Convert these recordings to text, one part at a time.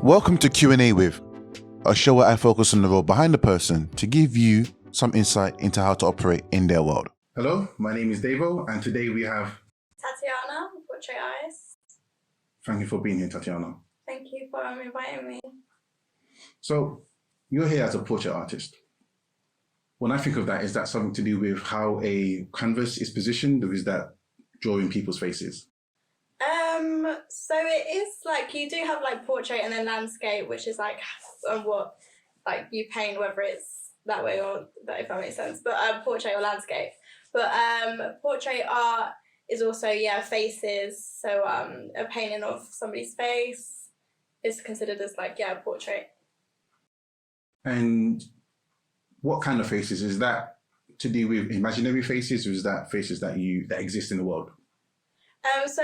Welcome to Q&A with, a show where I focus on the role behind the person to give you some insight into how to operate in their world. Hello, my name is Davo, and today we have Tattiana, Portrait Artist. Thank you for being here, Tattiana. Thank you for inviting me. So, you're here as a portrait artist. When I think of that, is that something to do with how a canvas is positioned, or is that drawing people's faces? So it is like you do have like portrait and then landscape, which is like what like you paint, whether it's that way or that, if that makes sense. But portrait or landscape. But portrait art is also faces. So a painting of somebody's face is considered as like portrait. And what kind of faces is that? To do with imaginary faces, or is that faces that exist in the world? So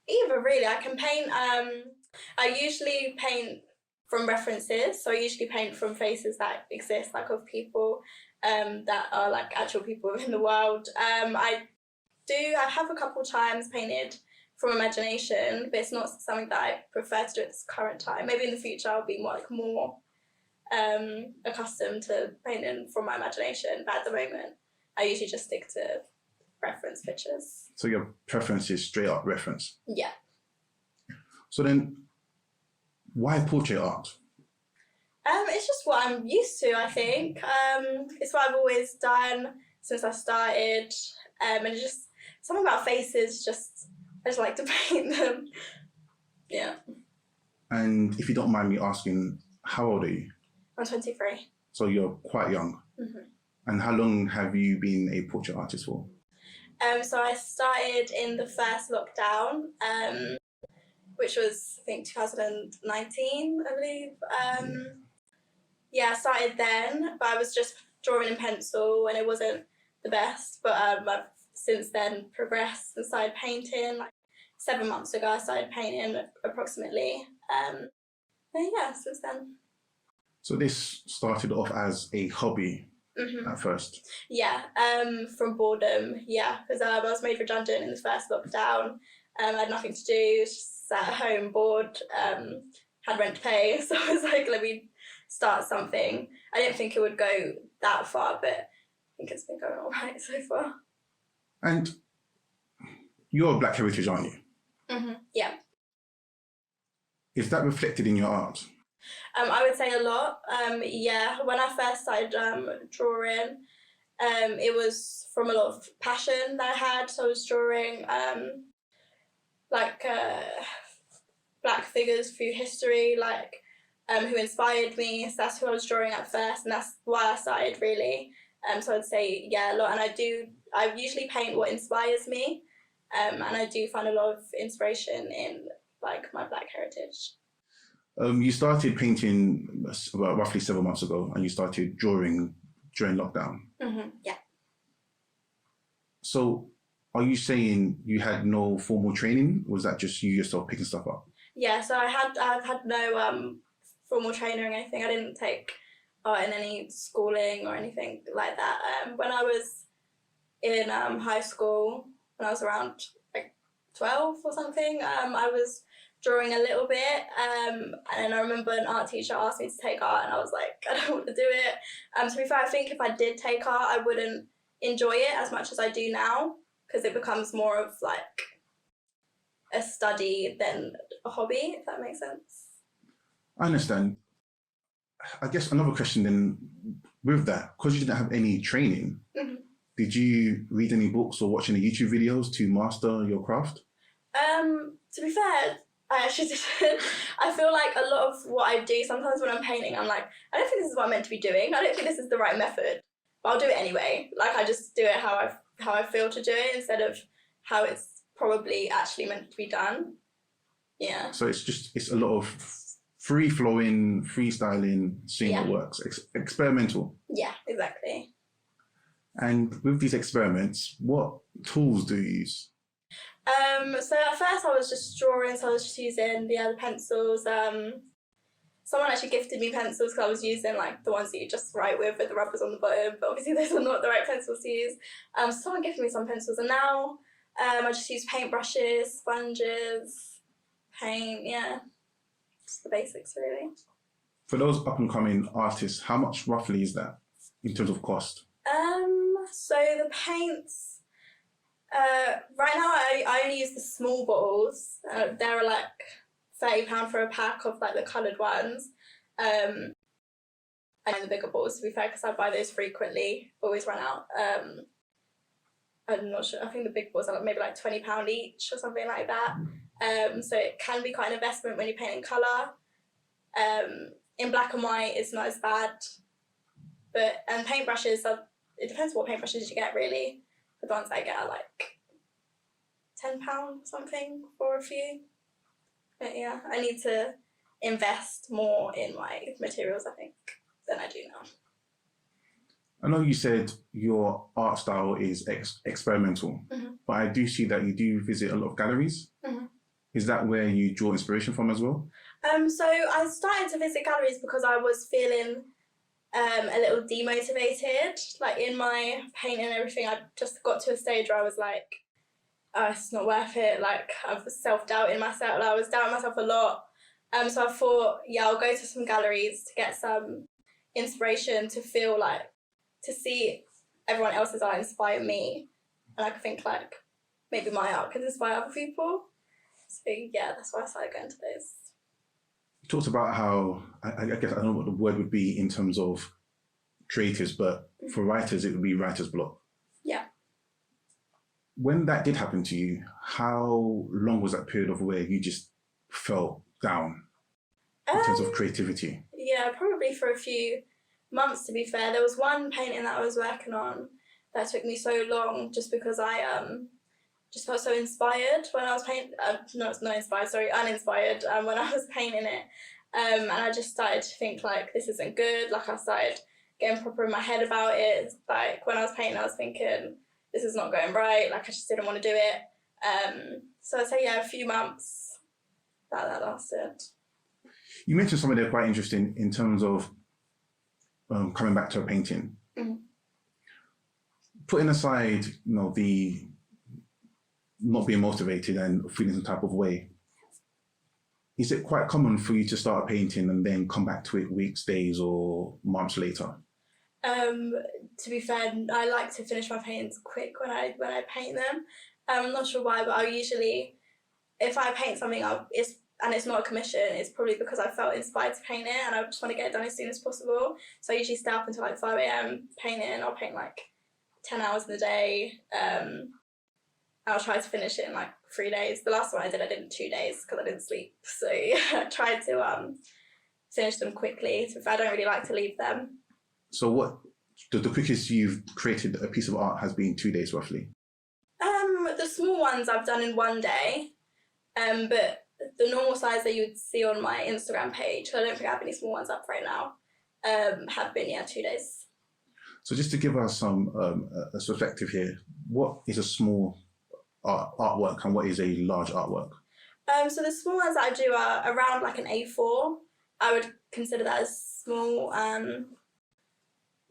either really. I can paint. I usually paint from references. So I usually paint from faces that exist, like of people that are like actual people in the world. I have a couple times painted from imagination, but it's not something that I prefer to do at this current time. Maybe in the future I'll be more accustomed to painting from my imagination, but at the moment I usually just stick to reference pictures. So your preference is straight up reference? Yeah. So then, why portrait art? It's just what I'm used to, I think. It's what I've always done since I started. And it's just something about faces, I just like to paint them. Yeah. And if you don't mind me asking, how old are you? I'm 23. So you're quite young. Mm-hmm. And how long have you been a portrait artist for? So I started in the first lockdown, which was, I think, 2019, I believe. I started then, but I was just drawing in pencil and it wasn't the best. But I've since then progressed and started painting. Like 7 months ago, I started painting approximately. Since then. So this started off as a hobby. Mm-hmm. At first? Yeah, from boredom, because I was made redundant in the first lockdown. I had nothing to do, just sat at home, bored, had rent to pay, so I was like, let me start something. I didn't think it would go that far, but I think it's been going all right so far. And you're Black heritage, aren't you? Mm-hmm. Yeah. Is that reflected in your art? I would say a lot. When I first started drawing, it was from a lot of passion that I had. So I was drawing Black figures through history, who inspired me. So that's who I was drawing at first, and that's why I started really. So I'd say a lot, and I usually paint what inspires me, and I do find a lot of inspiration in like my Black heritage. You started painting about roughly 7 months ago, and you started drawing during lockdown. Mm-hmm. Yeah. So, are you saying you had no formal training? Was that just you yourself picking stuff up? Yeah. So I've had no formal training or anything. I didn't take art in any schooling or anything like that. When I was in high school, when I was around like 12 or something, I was drawing a little bit, and I remember an art teacher asked me to take art, and I was like, I don't want to do it. To be fair, I think if I did take art, I wouldn't enjoy it as much as I do now, because it becomes more of like a study than a hobby, if that makes sense. I understand. I guess another question then, with that, because you didn't have any training, mm-hmm. Did you read any books or watch any YouTube videos to master your craft? To be fair, I actually didn't. I feel like a lot of what I do, sometimes when I'm painting, I'm like, I don't think this is what I'm meant to be doing. I don't think this is the right method, but I'll do it anyway. Like I just do it how I feel to do it instead of how it's probably actually meant to be done. Yeah. So it's a lot of free-flowing, freestyling, seeing what works, experimental. Yeah, exactly. And with these experiments, what tools do you use? So at first I was just drawing, so I was just using the pencils. Someone actually gifted me pencils because I was using like the ones that you just write with the rubbers on the bottom, but obviously those are not the right pencils to use. So someone gifted me some pencils, and now I just use paintbrushes, sponges, paint, Just the basics, really. For those up and coming artists, how much roughly is that in terms of cost? So the paints, right now I only use the small bottles. They're like £30 for a pack of like the coloured ones. And the bigger bottles, to be fair, because I buy those frequently, always run out. I'm not sure, I think the big bottles are like maybe like £20 each or something like that. So it can be quite an investment when you paint in colour. In black and white, it's not as bad. And paintbrushes, it depends what paintbrushes you get, really. The ones I get are like £10 or something for a few. But yeah, I need to invest more in my materials, I think, than I do now. I know you said your art style is experimental, but I do see that you do visit a lot of galleries. Is that where you draw inspiration from as well? So I started to visit galleries because I was feeling a little demotivated, like in my painting and everything. I just got to a stage where I was like, oh, it's not worth it. Like, I was self-doubting myself. Like, I was doubting myself a lot. So I thought, yeah, I'll go to some galleries to get some inspiration, to feel like, to see everyone else's art inspire me. And I could think like, maybe my art can inspire other people. So yeah, that's why I started going to those. You talked about how, I guess I don't know what the word would be in terms of creatives, but for writers, it would be writer's block. Yeah. When that did happen to you, how long was that period of where you just felt down in terms of creativity? Yeah, probably for a few months, to be fair. There was one painting that I was working on that took me so long just because I just felt so inspired when I was painting. Uninspired when I was painting it. And I just started to think like, this isn't good. Like, I started getting proper in my head about it. Like, when I was painting, I was thinking, this is not going right. Like, I just didn't want to do it. So I'd say, yeah, a few months that lasted. You mentioned something there quite interesting in terms of coming back to a painting. Putting aside, the not being motivated and feeling some type of way, is it quite common for you to start a painting and then come back to it weeks, days, or months later? To be fair, I like to finish my paintings quick when I paint them. I'm not sure why, but I usually, if I paint something and it's not a commission, it's probably because I felt inspired to paint it and I just want to get it done as soon as possible. So I usually stay up until like 5 a.m. painting. I'll paint like 10 hours in a day. I'll try to finish it in like 3 days. The last one I did in 2 days because I didn't sleep. So I tried to finish them quickly. So I don't really like to leave them. So what, the quickest you've created a piece of art has been 2 days roughly? The small ones I've done in 1 day. But the normal size that you would see on my Instagram page, I don't think I have any small ones up right now, have been, 2 days. So just to give us some a perspective here, what is a small artwork and what is a large artwork? So the small ones that I do are around like an A4. I would consider that as small. And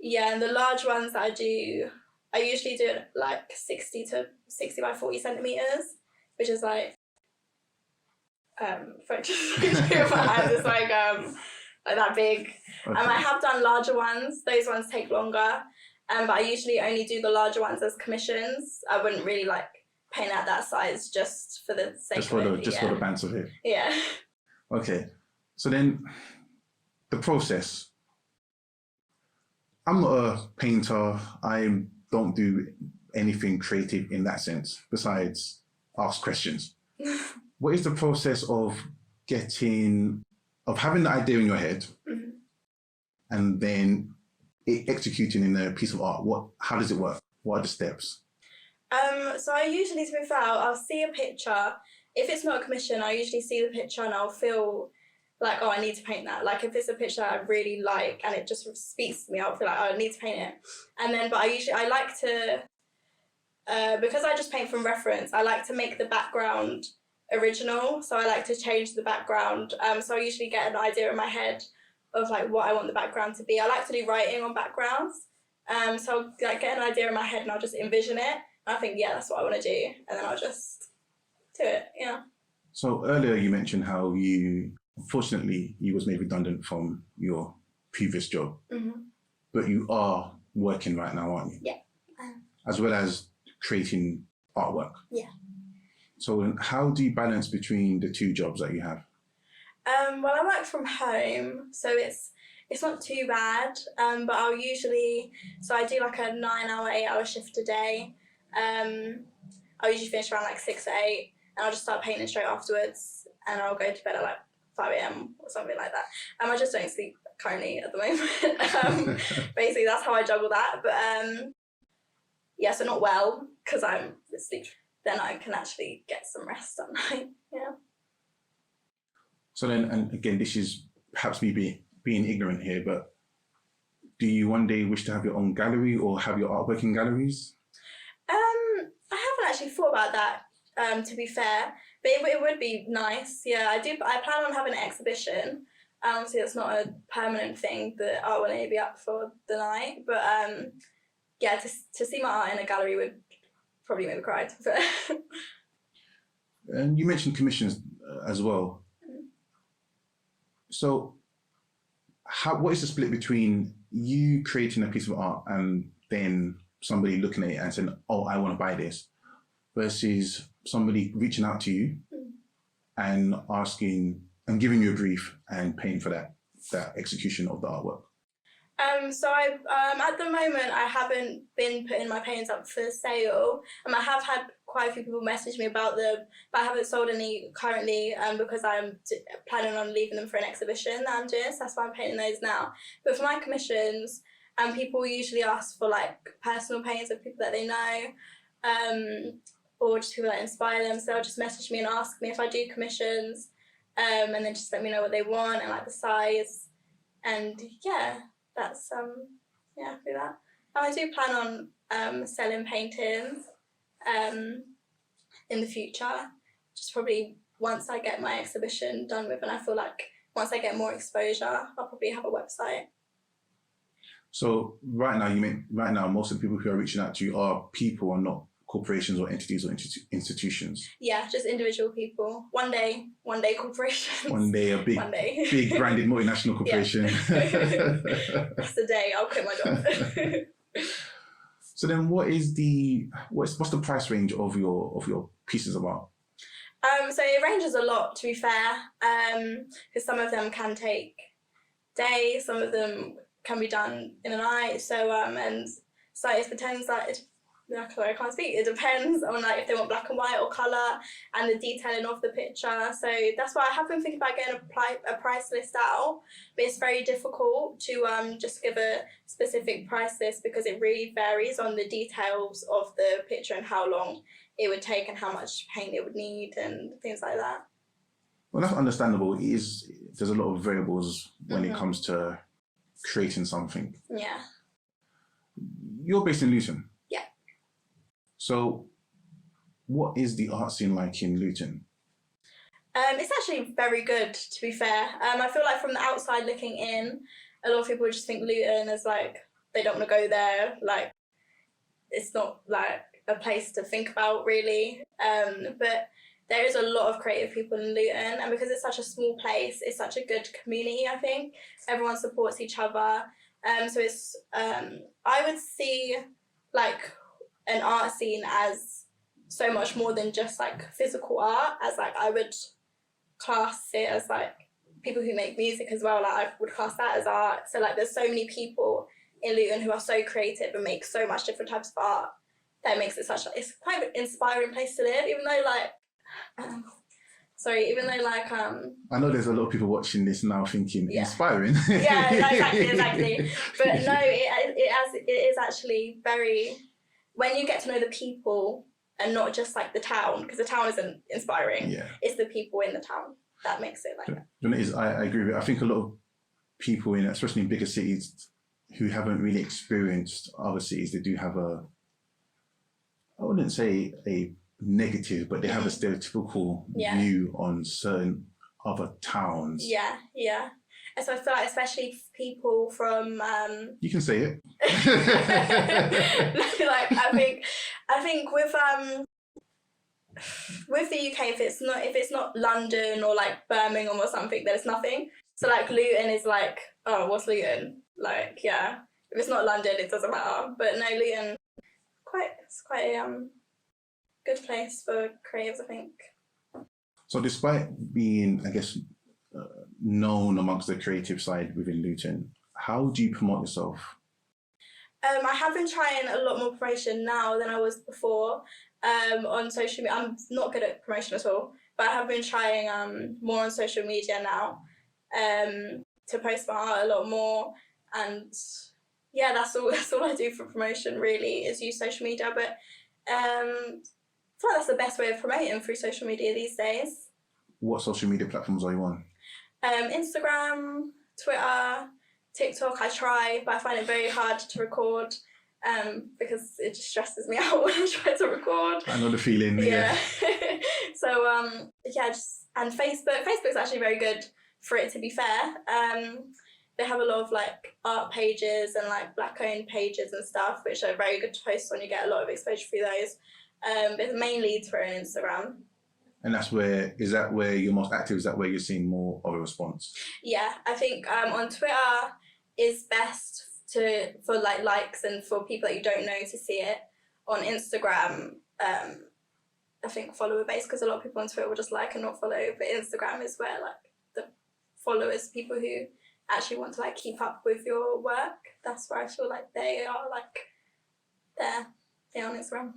the large ones that I do, I usually do it like 60 by 40 centimeters, which is like, it's like that big. Okay. I have done larger ones. Those ones take longer. But I usually only do the larger ones as commissions. I wouldn't really like paint at that size just for the sake of it. Just for the bands of it. Yeah. Okay. So then the process. I'm not a painter. I don't do anything creative in that sense besides ask questions. What is the process of having the idea in your head and then executing in a piece of art? How does it work? What are the steps? So I usually, to be fair, I'll see a picture. If it's not a commission, I usually see the picture and I'll feel like, oh, I need to paint that. Like, if it's a picture I really like and it just speaks to me, I'll feel like, oh, I need to paint it. But I like to, because I just paint from reference, I like to make the background original. So I like to change the background. So I usually get an idea in my head of like what I want the background to be. I like to do writing on backgrounds. So I'll like get an idea in my head and I'll just envision it. I think, that's what I want to do. And then I'll just do it, yeah. So earlier you mentioned how you unfortunately, you was made redundant from your previous job, but you are working right now, aren't you? Yeah. As well as creating artwork. Yeah. So how do you balance between the two jobs that you have? Well, I work from home, so it's not too bad. But I'll usually, so I do like a 9-hour, 8-hour shift a day. I'll usually finish around like 6 or 8, and I'll just start painting straight afterwards, and I'll go to bed at like 5 a.m. or something like that. I just don't sleep currently at the moment. Basically, that's how I juggle that. But yeah, so not well, because I'm asleep. Then I can actually get some rest at night. Yeah. So then, and again, this is perhaps me being ignorant here, but do you one day wish to have your own gallery or have your artwork in galleries? I haven't actually thought about that, to be fair, but it would be nice. Yeah, I do. I plan on having an exhibition. Obviously, it's not a permanent thing. The art will only be up for the night, but yeah, to see my art in a gallery would probably make me cry. And you mentioned commissions as well. So what is the split between you creating a piece of art and then somebody looking at it and saying, oh, I want to buy this, versus somebody reaching out to you and asking and giving you a brief and paying for that execution of the artwork? So at the moment, I haven't been putting my paintings up for sale. I have had quite a few people message me about them, but I haven't sold any currently because I'm planning on leaving them for an exhibition that I'm doing, so that's why I'm painting those now. But for my commissions, people usually ask for like personal paintings of people that they know, or just people that inspire them, so they'll just message me and ask me if I do commissions, and then just let me know what they want and like the size, and yeah. That's yeah, do that. And I do plan on selling paintings in the future, just probably once I get my exhibition done with, and I feel like once I get more exposure, I'll probably have a website. So right now, most of the people who are reaching out to you are people and not corporations or entities or institutions. Yeah, just individual people. One day corporations. One day big branded multinational corporation. That's the day I'll quit my job. So then, what's the price range of your pieces of art? So it ranges a lot, to be fair, because some of them can take days, some of them can be done in a night. So and so it depends, like. Sorry, I can't speak. It depends on like if they want black and white or colour and the detailing of the picture. So that's why I have been thinking about getting a price list out, but it's very difficult to just give a specific price list because it really varies on the details of the picture and how long it would take and how much paint it would need and things like that. Well, that's understandable. There's a lot of variables when it comes to creating something. Yeah. You're based in Luton. Yeah. So what is the art scene like in Luton? It's actually very good, to be fair. I feel like from the outside looking in, a lot of people just think Luton is like, they don't want to go there. Like, it's not like a place to think about really. But there is a lot of creative people in Luton, and because it's such a small place, it's such a good community, I think. Everyone supports each other. So it's, I would see like an art scene as so much more than just like physical art, as like I would class it as like people who make music as well, like I would class that as art. So like there's so many people in Luton who are so creative and make so much different types of art that makes it such, it's quite an inspiring place to live, even though like, I know there's a lot of people watching this now thinking, inspiring. Yeah, exactly. But no, it is actually very, when you get to know the people and not just like the town, because the town isn't inspiring. Yeah. It's the people in the town that makes it like that. I agree with it. I think a lot of people especially in bigger cities who haven't really experienced other cities, they do have I wouldn't say a negative, but they have a stereotypical view on certain other towns. Yeah. And so I feel like especially people from you can say it. like I think with with the UK, if it's not London or like Birmingham or something, then it's nothing. So like Luton is like, oh, what's Luton? Like, yeah, if it's not London, it doesn't matter. But no, Luton, it's quite a good place for creatives, I think. So despite being, I guess, known amongst the creative side within Luton, how do you promote yourself? I have been trying a lot more promotion now than I was before on social media. I'm not good at promotion at all, but I have been trying more on social media now to post my art a lot more. And yeah, that's all I do for promotion really, is use social media. But I feel like that's the best way of promoting, through social media these days. What social media platforms are you on? Instagram, Twitter, TikTok I try, but I find it very hard to record because it just stresses me out when I try to record. I know the feeling. Yeah. So and Facebook. Facebook's actually very good for it, to be fair. They have a lot of like art pages and like black-owned pages and stuff, which are very good to post on. You get a lot of exposure through those. But mainly Twitter and Instagram. And is that where you're most active? Is that where you're seeing more of a response? Yeah, I think on Twitter is best for like likes and for people that you don't know to see it. On Instagram, I think follower base, because a lot of people on Twitter will just like and not follow, but Instagram is where like the followers, people who actually want to like keep up with your work, that's where I feel like they are like they're on Instagram.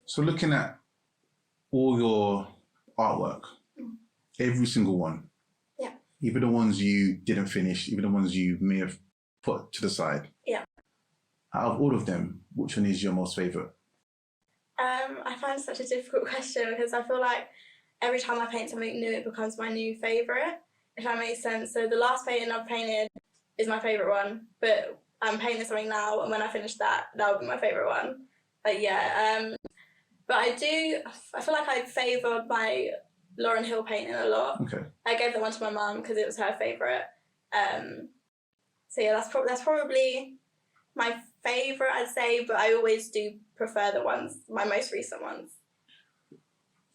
So looking at all your artwork, every single one, even the ones you didn't finish, even the ones you may have put to the side, out of all of them, which one is your most favourite? I find it such a difficult question, because I feel like every time I paint something new, it becomes my new favourite, if that makes sense. So the last painting I've painted is my favourite one, but I'm painting something now, and when I finish that will be my favourite one. But I feel like I favoured my Lauryn Hill painting a lot. Okay. I gave that one to my mum because it was her favourite. So yeah, that's probably my favourite, I'd say, but I always do prefer my most recent ones.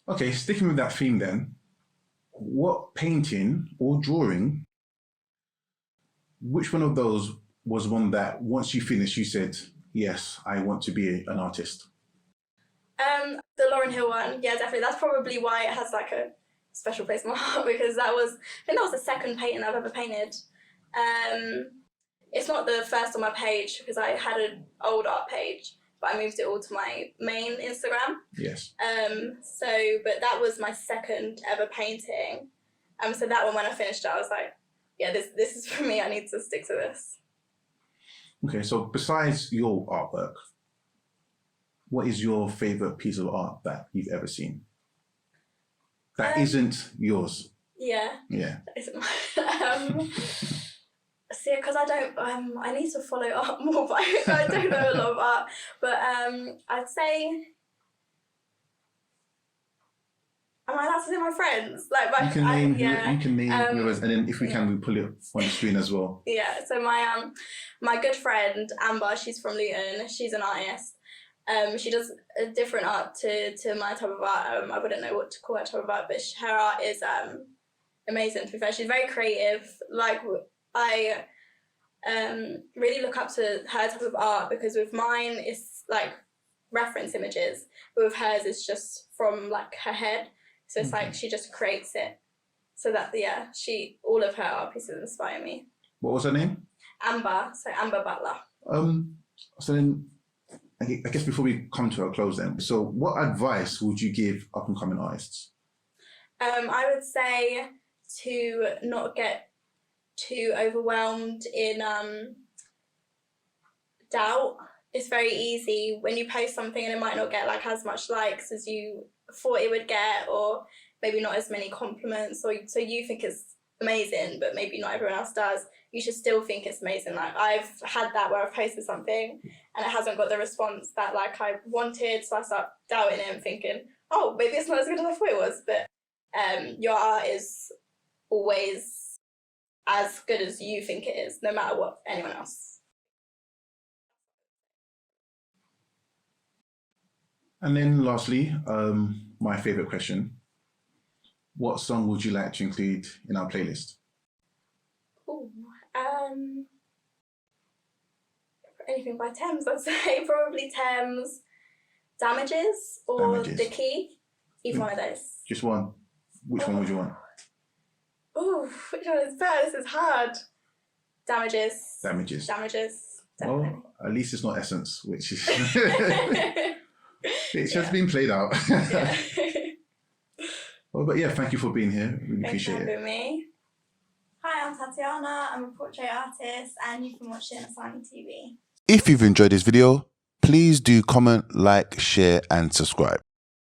Okay, sticking with that theme then, what painting or drawing, which one of those was one that once you finished you said, yes, I want to be an artist? The Lauryn Hill one, yeah, definitely. That's probably why it has like a special place in my heart, because I think that was the second painting I've ever painted. It's not the first on my page, because I had an old art page, but I moved it all to my main Instagram. Yes. But that was my second ever painting. So that one, when I finished it, I was like, yeah, this is for me. I need to stick to this. Okay, so besides your artwork, what is your favourite piece of art that you've ever seen? That isn't yours. Yeah. Yeah. That isn't mine. See, because I don't, I need to follow art more, but I don't know a lot of art. But I'd say, am I allowed to say my friends? Like you can name yours, and then if we can, we pull it on the screen as well. Yeah. So my good friend Amber, she's from Luton. She's an artist. She does a different art to my type of art. I wouldn't know what to call her type of art, but her art is amazing, to be fair. She's very creative. Like, I really look up to her type of art, because with mine it's like reference images, but with hers it's just from like her head. So it's like she just creates it. So that all of her art pieces inspire me. What was her name? Amber. So Amber Butler. So then, I guess before we come to a close then, so what advice would you give up and coming artists? I would say to not get too overwhelmed in doubt. It's very easy when you post something and it might not get like as much likes as you thought it would get, or maybe not as many compliments, or so you think it's amazing, but maybe not everyone else does. You should still think it's amazing. Like, I've had that where I've posted something and it hasn't got the response that like I wanted, so I start doubting it and thinking, oh, maybe it's not as good as I thought it was. But your art is always as good as you think it is, no matter what anyone else. And then lastly, my favorite question. What song would you like to include in our playlist? Ooh, anything by Thames, I'd say. Probably Thames. Damages or Damages. The Key. Either one of those. Just one. Which one would you want? Ooh, which one is better? This is hard. Damages. Damages. Definitely. Well, at least it's not Essence, which is it's just been played out. Yeah. Well, but yeah, thank you for being here. Really Thanks for appreciate it. having me. Hi, I'm Tattiana. I'm a portrait artist, and you've been watching Asani TV. If you've enjoyed this video, please do comment, like, share, and subscribe.